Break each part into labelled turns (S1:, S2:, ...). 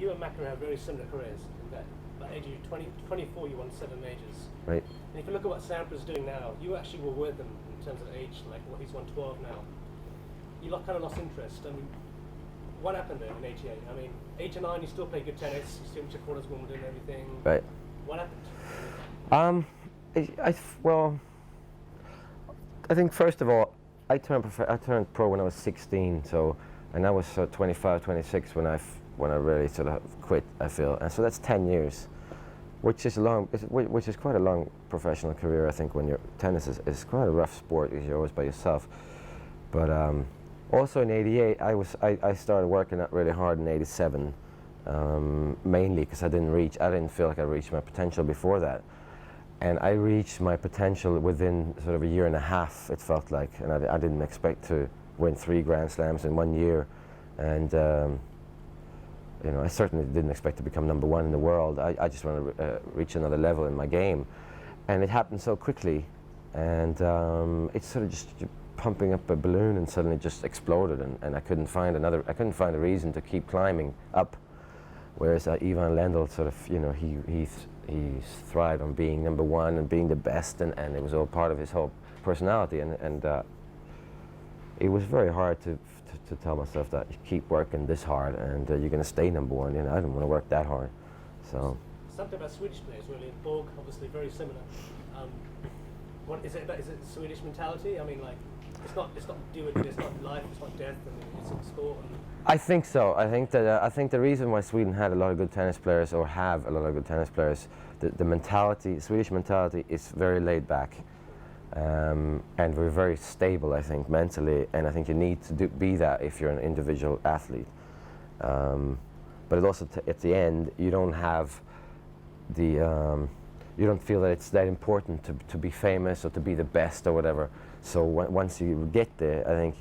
S1: you and McEnroe have very similar careers. In that, by age of 24, you won 7 majors.
S2: Right.
S1: And if you look at what Sampra's doing now, you actually were with him in terms of age. Like, what he's won 12 now. You kind of lost interest. I mean, what happened there in '88? I mean, 89, you still play good tennis. You still took quarters, Wimbledon, and everything.
S2: Right.
S1: What happened?
S2: Well, I think first of all, I turned pro when I was 16. So, and I was 25, 26 when I really sort of quit. I feel, and so that's 10 years, which is quite a long professional career. I think when tennis is quite a rough sport because you're always by yourself. But also in '88, I started working out really hard in '87, mainly because I didn't feel like I reached my potential before that. And I reached my potential within sort of a year and a half, it felt like, and I didn't expect to win 3 Grand Slams in 1 year, and I certainly didn't expect to become number 1 in the world. I just wanted to reach another level in my game, and it happened so quickly, and it's sort of just pumping up a balloon, and suddenly just exploded, and I couldn't find a reason to keep climbing up, whereas Ivan Lendl sort of, he thrived on being number 1 and being the best, and it was all part of his whole personality, and it was very hard to tell myself that you keep working this hard and you're going to stay number 1. I didn't want to work that hard. So
S1: something about Swedish players really. Borg, obviously very similar. What is it about? Is it Swedish mentality? I mean, like, it's not life, it's not death, and it's a sport.
S2: I think so. I think the reason why Sweden had a lot of good tennis players, or have a lot of good tennis players, the mentality, Swedish mentality, is very laid back, and we're very stable, I think, mentally, and I think you need to be that if you're an individual athlete. But it also, at the end, you don't have you don't feel that it's that important to be famous or to be the best or whatever. So once you get there, I think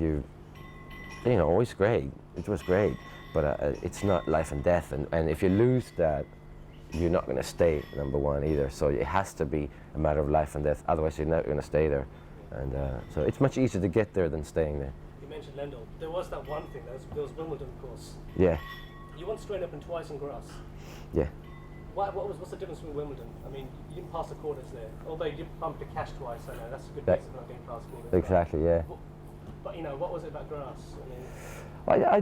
S2: it's great. It was great, but it's not life and death. And if you lose that, you're not going to stay number 1 either. So it has to be a matter of life and death. Otherwise, you're not going to stay there. And so it's much easier to get there than staying there.
S1: You mentioned Lendl. There was that one thing. There was Wimbledon, of course.
S2: Yeah.
S1: You won straight up and twice in grass.
S2: Yeah.
S1: What's the difference with Wimbledon? I mean, you didn't pass the quarters there. Although you did bump the cash twice, I know that's a good reason for not getting past quarters.
S2: Exactly, yeah.
S1: But what was it about grass?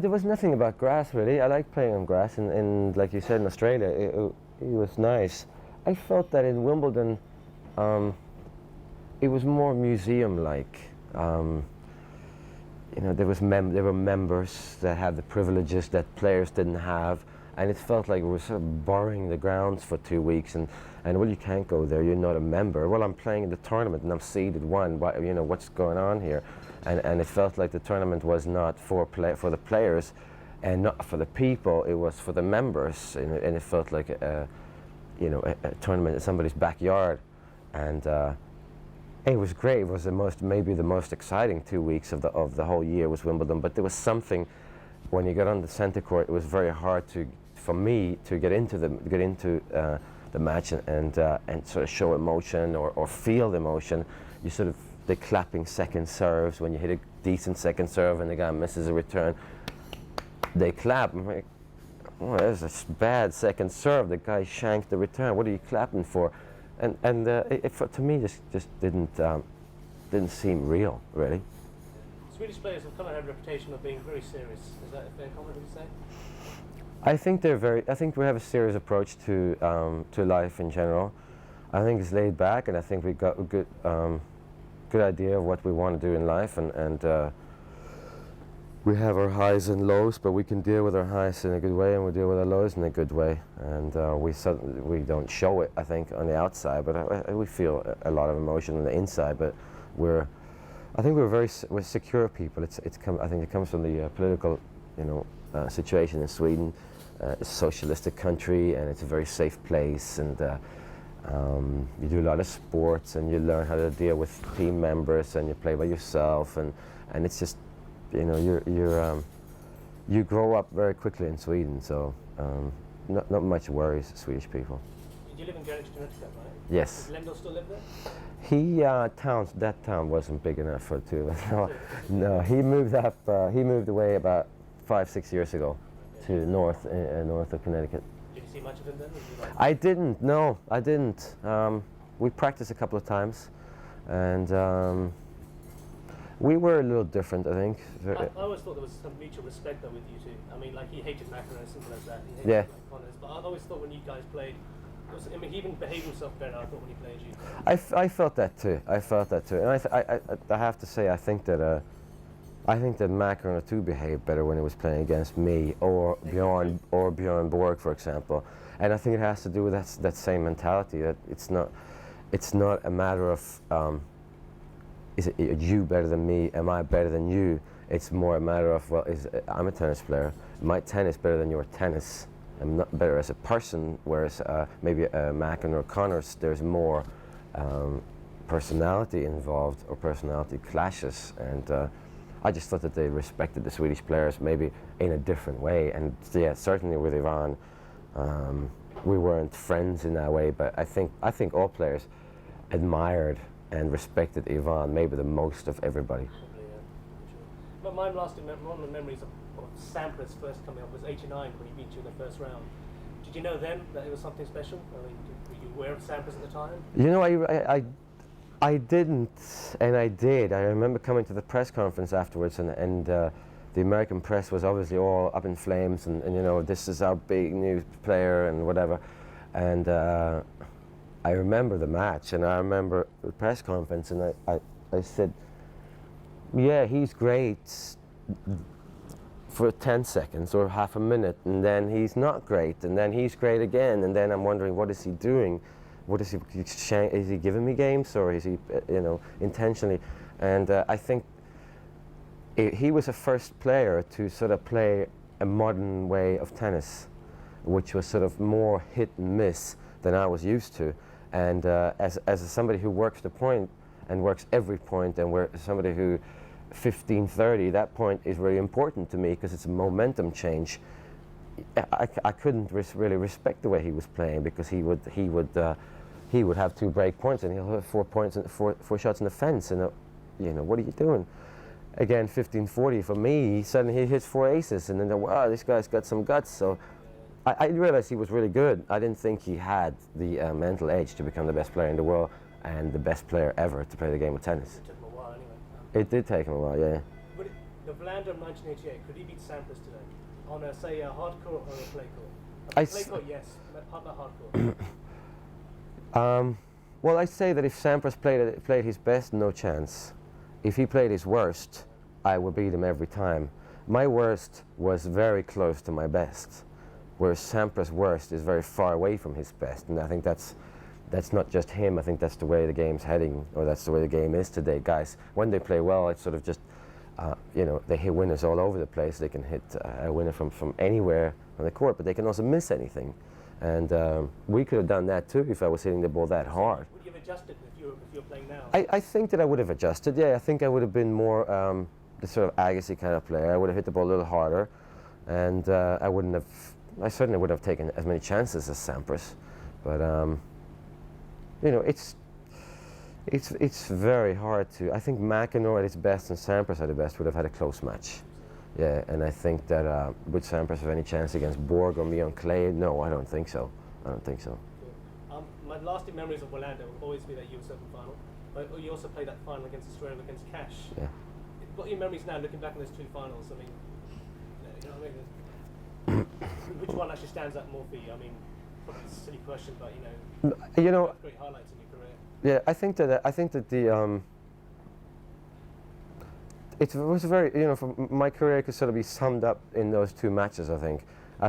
S2: There was nothing about grass really. I liked playing on grass, and like you said, in Australia, it was nice. I felt that in Wimbledon, it was more museum-like. There were members that had the privileges that players didn't have. And it felt like we were sort of borrowing the grounds for 2 weeks, and well, you can't go there. You're not a member. Well, I'm playing in the tournament and I'm seeded 1. What's going on here? And it felt like the tournament was not for the players, and not for the people. It was for the members, and it felt like a tournament in somebody's backyard, and it was great. It was maybe the most exciting 2 weeks of the whole year was Wimbledon. But there was something when you got on the center court. It was very hard for me to get into the match and sort of show emotion or feel the emotion. You sort of, the clapping second serves when you hit a decent second serve and the guy misses a return. They clap. I'm like, oh, that's a bad second serve. The guy shanked the return. What are you clapping for? And to me, just didn't seem real, really.
S1: Swedish players have kind of had a reputation of being very serious. Is that a fair comment, would you say?
S2: I think we have a serious approach to life in general. I think it's laid back, and I think we got a good idea of what we want to do in life, and we have our highs and lows, but we can deal with our highs in a good way, and we deal with our lows in a good way. And we don't show it, I think, on the outside, but we feel a lot of emotion on the inside. But we're secure people. I think it comes from the political, situation in Sweden. It's a socialistic country, and it's a very safe place, and you do a lot of sports, and you learn how to deal with team members, and you play by yourself, and it's just, you grow up very quickly in Sweden, so not much worries, Swedish people.
S1: You live in Greenwich, Connecticut, right?
S2: Yes.
S1: Does Lendl still live there?
S2: That town wasn't big enough for 2 of us. No, he moved away about 5-6 years ago. to north of Connecticut.
S1: Did you see much of him then? Or did you like
S2: I didn't. No, I didn't. We practiced a couple of times, and we were a little different, I think.
S1: I always thought there was some mutual respect though with you two. I mean, like he hated McEnroe, simple as that. He hated
S2: Yeah.
S1: like Connors, but I always thought when you guys played, I mean, he even behaved himself better. I thought when he played you.
S2: I felt that too. I felt that too, and I have to say I think that McEnroe too behaved better when he was playing against me or Bjorn Borg, for example. And I think it has to do with that same mentality that it's not a matter of is it you better than me? Am I better than you? It's more a matter of, well, I'm a tennis player. My tennis better than your tennis. I'm not better as a person, whereas maybe McEnroe or Connors, there's more personality involved or personality clashes. And I just thought that they respected the Swedish players maybe in a different way. And yeah, certainly with Ivan, we weren't friends in that way, but I think all players admired and respected Ivan maybe the most of everybody.
S1: Probably, yeah. Sure. But my one of the memories of Sampras first coming up was '89 when he beat you in the first round. Did you know then that it was something special? I mean, were you aware of Sampras at the time?
S2: You know, I didn't, and I did. I remember coming to the press conference afterwards, and the American press was obviously all up in flames, and you know, this is our big new player and whatever. And I remember the match, and I remember the press conference, and I said, yeah, he's great for 10 seconds or half a minute, and then he's not great, and then he's great again, and then I'm wondering, what is he doing? What is he giving me games, or is he, you know, intentionally? And I think he was the first player to sort of play a modern way of tennis, which was sort of more hit and miss than I was used to. And as somebody who works the point and works every point, and somebody who 15-30, that point is really important to me because it's a momentum change. I couldn't really respect the way he was playing, because he would have 2 break points and he'll have 4 points and four shots in the fence, and you know, what are you doing? Again, 15-40 for me, suddenly he hits 4 aces, and then wow, this guy's got some guts. So I realized he was really good. I didn't think he had the mental edge to become the best player in the world and the best player ever to play the game of tennis.
S1: It took him a while anyway.
S2: It did take him a while, yeah.
S1: The Wilander of 1988, could he beat Sampras today? On a, say, a hard court or a clay court? Clay court, yes. How about hard court?
S2: Well, I say that if Sampras played his best, no chance. If he played his worst, I would beat him every time. My worst was very close to my best, whereas Sampras' worst is very far away from his best. And I think that's not just him. I think that's the way the game's heading, or that's the way the game is today. Guys, when they play well, it's sort of just, you know, they hit winners all over the place. They can hit a winner from anywhere on the court, but they can also miss anything. And we could have done that too if I was hitting the ball that hard.
S1: Would you have adjusted if you're playing now?
S2: I think that I would have adjusted, yeah. I think I would have been more the sort of Agassi kind of player. I would have hit the ball a little harder, and I certainly wouldn't have taken as many chances as Sampras. But, you know, it's very hard to, I think McEnroe at his best and Sampras at his best would have had a close match. Yeah, and I think that would Sampras have any chance against Borg or me on clay? No, I don't think so. I don't think so.
S1: Cool. My lasting memories of Wilander will always be that US Open final. But you also played that final against Australia against Cash.
S2: Yeah.
S1: What are your memories now looking back on those 2 finals? I mean, you know what I mean? Which one actually stands out more for you? I mean, probably a silly question, but
S2: you know,
S1: great highlights in your career.
S2: Yeah, I think that the it was very, you know, for my career could sort of be summed up in those 2 matches. I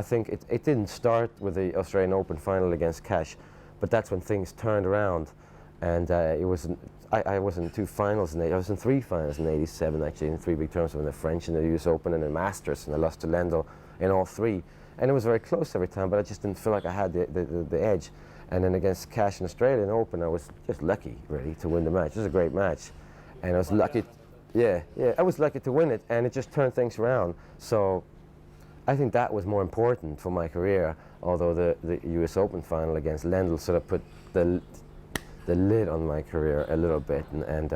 S2: think it didn't start with the Australian Open final against Cash, but that's when things turned around, and it was. I was in 2 finals, I was in 3 finals in '87 actually, in 3 big tournaments, in the French and the US Open and the Masters, and I lost to Lendl in all 3. And it was very close every time, but I just didn't feel like I had the edge. And then against Cash in Australian Open, I was just lucky, really, to win the match. It was a great match, and I was lucky. Yeah, I was lucky to win it, and it just turned things around. So I think that was more important for my career, although the US Open final against Lendl sort of put the lid on my career a little bit, and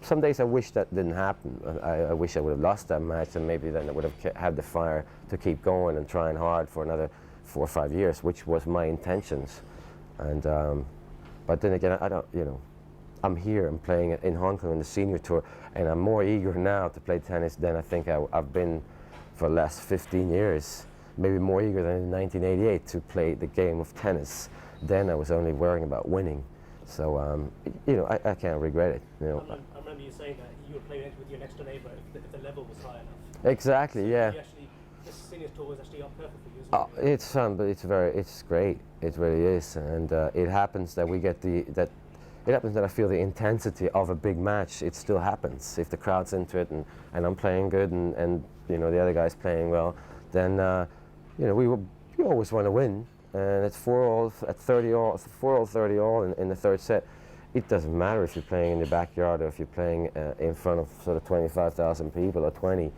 S2: some days I wish that didn't happen. I wish I would have lost that match, and maybe then I would have had the fire to keep going and trying hard for another 4 or 5 years, which was my intentions. And but then again, I don't, I'm here, I'm playing in Hong Kong in the senior tour, and I'm more eager now to play tennis than I think I've been for the last 15 years. Maybe more eager than in 1988 to play the game of tennis. Then I was only worrying about winning. So, I can't regret it.
S1: I remember you saying that you were playing with your next door neighbour if the level was high enough.
S2: Exactly,
S1: so
S2: yeah.
S1: This senior tour was actually up perfect for you, isn't it?
S2: It's fun, but it's great. It really is, and it happens that we get it happens that I feel the intensity of a big match. It still happens if the crowd's into it, and I'm playing good, and the other guy's playing well. Then we always want to win. And it's 4-all at 30-all, 4-all, 30-all in the third set. It doesn't matter if you're playing in the backyard or if you're playing in front of sort of 25,000 people or 20.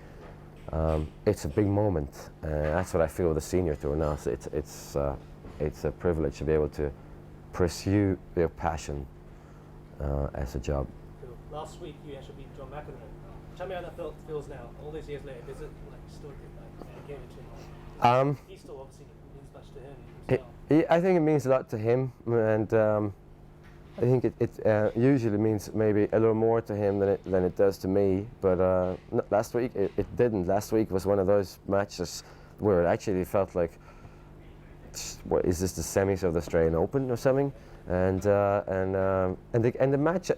S2: It's a big moment. That's what I feel with the senior tour now. So it's a privilege to be able to pursue your passion as a job.
S1: Cool. Last week you actually beat John McEnroe. Tell me how that feels now, all these years later. Does it still give it to him? He still obviously means much to him.
S2: I think it means a lot to him, and I think it usually means maybe a little more to him than it does to me. But last week it didn't. Last week was one of those matches where it actually felt like, what is this, the semis of the Australian Open or something? And the match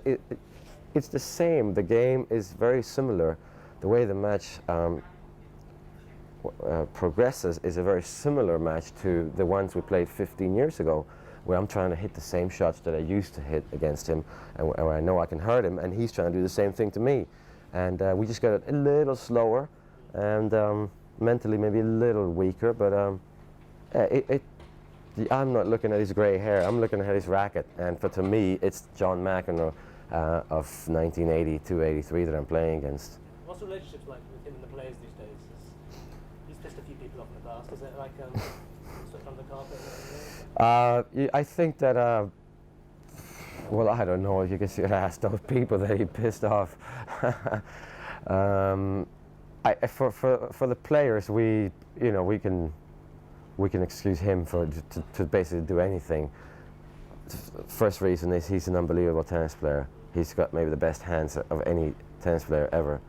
S2: it's the same. The game is very similar. The way the match progresses is a very similar match to the ones we played 15 years ago, where I'm trying to hit the same shots that I used to hit against him, and where I know I can hurt him, and he's trying to do the same thing to me. And we just got a little slower, and mentally maybe a little weaker, but I'm not looking at his grey hair, I'm looking at his racket, and to me it's John McEnroe of 1982-83 that I'm playing against.
S1: What's the relationship like with him and the players these days? He's pissed a few people off in the past. Is it like sort of under the carpet?
S2: I think that, well, I don't know. You can see ask those people that he pissed off. For the players, we can excuse him to basically do anything. First reason is he's an unbelievable tennis player. He's got maybe the best hands of any tennis player ever.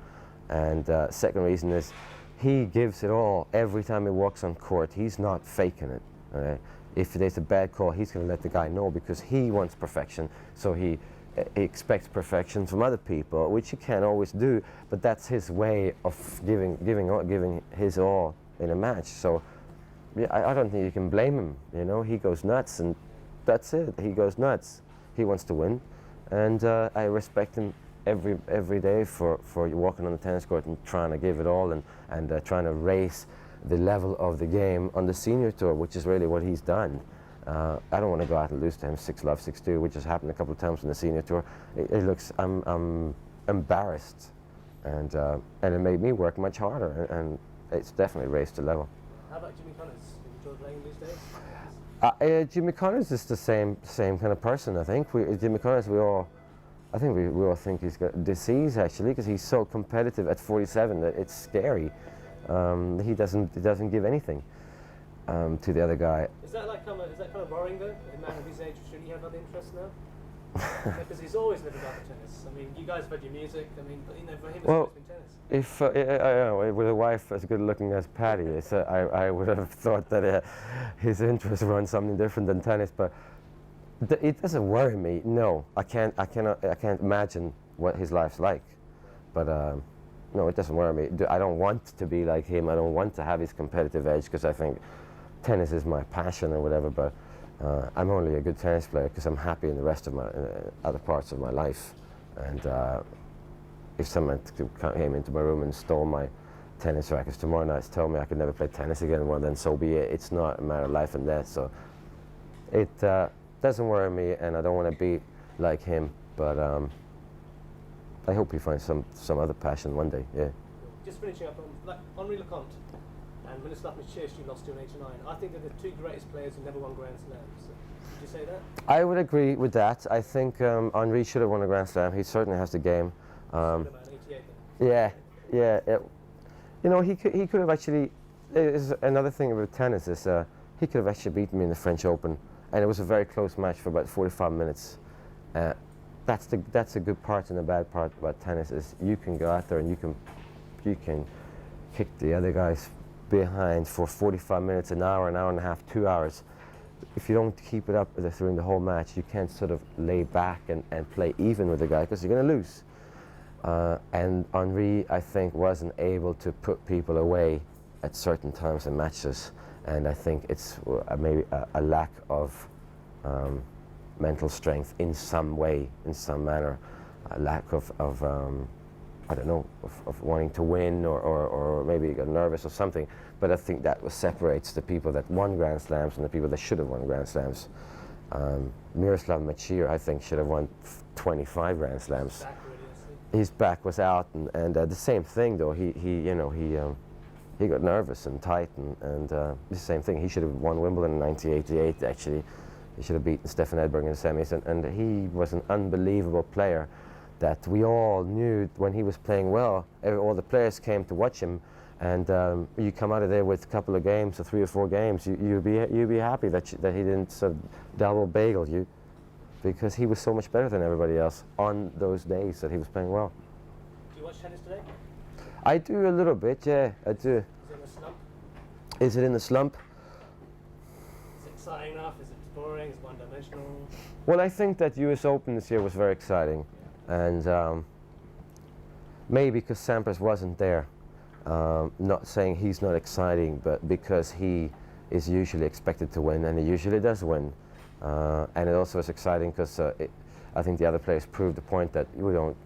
S2: And second reason is he gives it all every time he walks on court. He's not faking it. Okay? If there's a bad call, he's going to let the guy know because he wants perfection. So he expects perfection from other people, which he can't always do. But that's his way of giving his all in a match. So yeah, I don't think you can blame him. You know, he goes nuts, and that's it. He goes nuts. He wants to win, and I respect him every day for walking on the tennis court and trying to give it all, and trying to raise the level of the game on the senior tour, which is really what he's done. I don't want to go out and lose to him 6-love, 6-2, which has happened a couple of times on the senior tour. It looks, I'm embarrassed, and it made me work much harder, and it's definitely raised the level.
S1: How about Jimmy Connors? Do you enjoy playing these days?
S2: Jimmy Connors is the same kind of person. I think Jimmy Connors, we all think he's got disease actually, because he's so competitive at 47 that it's scary. He doesn't give anything to the other guy.
S1: Is that kind of worrying though? A man of his age, should he have other interests now? Because he's always lived about tennis. I mean, you guys have had your music. I mean, but, for him it's always been tennis.
S2: If with a wife as good looking as Patty, I would have thought that his interests were on something different than tennis. But it doesn't worry me. No, I can't imagine what his life's like. But no, it doesn't worry me. I don't want to be like him. I don't want to have his competitive edge, because I think tennis is my passion or whatever. But I'm only a good tennis player because I'm happy in the rest of my other parts of my life. And if someone came into my room and stole my tennis rackets tomorrow night, told me I could never play tennis again, well then so be it. It's not a matter of life and death. So it doesn't worry me, and I don't want to be like him. But I hope he finds some other passion one day. Yeah.
S1: Just finishing up on Henri Leconte and Miroslav Michich, you lost to in '89. I think they're the two greatest players who never won Grand Slams. Would you say that?
S2: I would agree with that. I think Henri should have won a Grand Slam. He certainly has the game.
S1: About 88 then.
S2: Yeah, yeah. You know, he could have actually. Is another thing about tennis is he could have actually beaten me in the French Open, and it was a very close match for about 45 minutes. That's a good part and a bad part about tennis is you can go out there and you can kick the other guys behind for 45 minutes, an hour and a half, 2 hours. If you don't keep it up during the whole match, you can't sort of lay back and play even with the guy because you're going to lose. And Henri, I think, wasn't able to put people away at certain times in matches, and I think it's maybe a lack of mental strength in some way, in some manner, a lack of I don't know, of wanting to win, or maybe he got nervous or something. But I think that separates the people that won Grand Slams and the people that should have won Grand Slams. Miroslav Machir, I think, should have won 25 Grand Slams. His back was out, and the same thing though. He got nervous and tight, and the same thing. He should have won Wimbledon in 1988. Actually, he should have beaten Stefan Edberg in the semis, and he was an unbelievable player that we all knew when he was playing well. All the players came to watch him, and you come out of there with a couple of games, or 3 or 4 games, you'd be happy that he didn't sort of double bagel you, because he was so much better than everybody else on those days that he was playing well.
S1: Do you watch tennis today?
S2: I do a little bit, yeah, I do.
S1: Is it in a slump?
S2: Is it in the slump?
S1: Is it exciting enough? Is it boring? Is it one-dimensional?
S2: Well, I think that US Open this year was very exciting, and maybe because Sampras wasn't there. Not saying he's not exciting, but because he is usually expected to win, and he usually does win. And it also is exciting because I think the other players proved the point that we don't,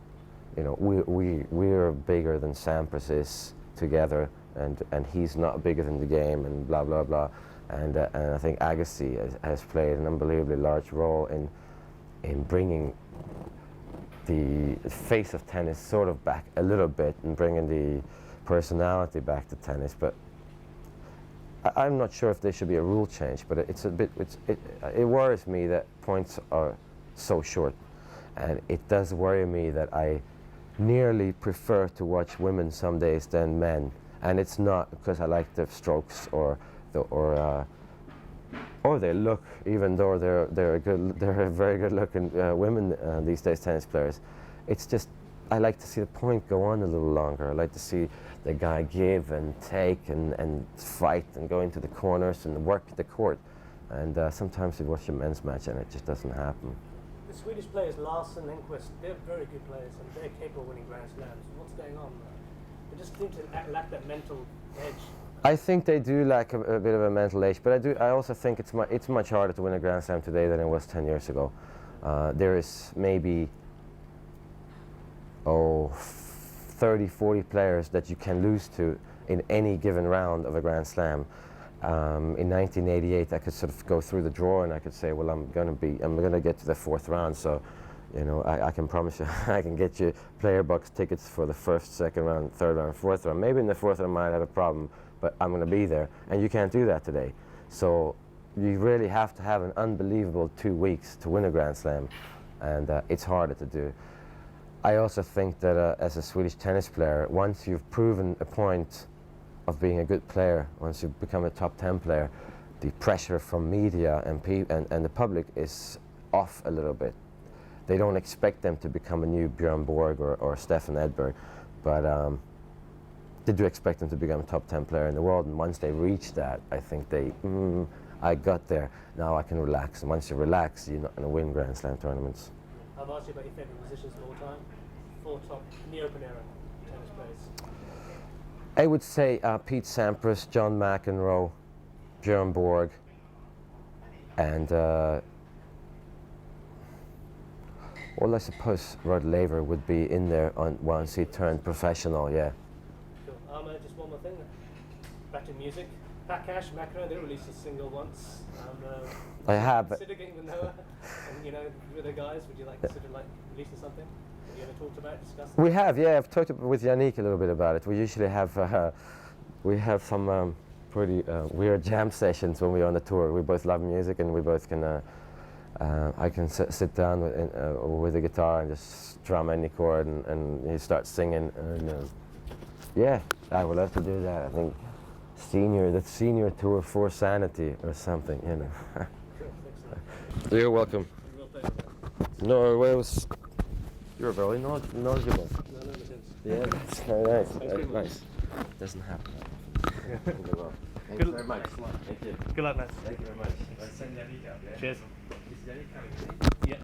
S2: you know, we're bigger than Sampras is together, and he's not bigger than the game, and blah blah blah. And I think Agassi has played an unbelievably large role in bringing the face of tennis sort of back a little bit, and bringing the personality back to tennis. But I'm not sure if there should be a rule change, but it worries me that points are so short, and it does worry me that I nearly prefer to watch women some days than men, and it's not because I like the strokes or their look, even though they're very good looking women these days, tennis players. It's just I like to see the point go on a little longer. I like to see the guy give and take and fight and go into the corners and work the court. And sometimes you watch a men's match and it just doesn't happen.
S1: The Swedish players, Larsen and Enquist, they're very good players and they're capable of winning Grand Slams. What's going on there? They just seem to lack that mental edge.
S2: I think they do lack a bit of a mental edge, but I also think it's much harder to win a Grand Slam today than it was 10 years ago. There is maybe 30, 40 players that you can lose to in any given round of a Grand Slam. In 1988, I could sort of go through the draw and I could say, well, I'm gonna get to the 4th round, so you know, I can promise you, I can get you player box tickets for the 1st, 2nd round, 3rd round, 4th round. Maybe in the 4th round I might have a problem, but I'm gonna be there, and you can't do that today. So you really have to have an unbelievable 2 weeks to win a Grand Slam, and it's harder to do. I also think that as a Swedish tennis player, once you've proven a point of being a good player, once you've become a top 10 player, the pressure from media and the public is off a little bit. They don't expect them to become a new Bjorn Borg or Stefan Edberg, but they do expect them to become a top 10 player in the world, and once they reach that, I think I got there, now I can relax. And once you relax, you're not going to win Grand Slam tournaments.
S1: I've asked you about your favourite musicians of all time. 4 top Open era tennis players.
S2: I would say Pete Sampras, John McEnroe, Bjorn Borg, and well, I suppose Rod Laver would be in there once he turned professional, yeah.
S1: Cool. Just one more thing. Back to music. Prakash, McEnroe, they released a single once.
S2: I have.
S1: Consider getting with Noah, and you know, with the guys, would you like consider releasing something? Have you ever talked about it, discussed it?
S2: We have, yeah. I've talked with Yannick a little bit about it. We usually have some pretty weird jam sessions when we're on the tour. We both love music, and we both can I can sit down with a guitar and just strum any chord, and he starts singing. And yeah, I would love to do that. I think the senior tour for Sanity or something, you know.
S1: Sure,
S2: You're welcome.
S1: real pleasure.
S2: No, well, you're very knowledgeable.
S1: No, makes sense.
S2: Yeah, that's very nice.
S1: Thanks very much.
S2: Nice. Doesn't happen. Thank
S1: Good-
S2: you very much. Thank you.
S1: Good luck, man.
S2: Thank you very much.
S1: Cheers. Yeah.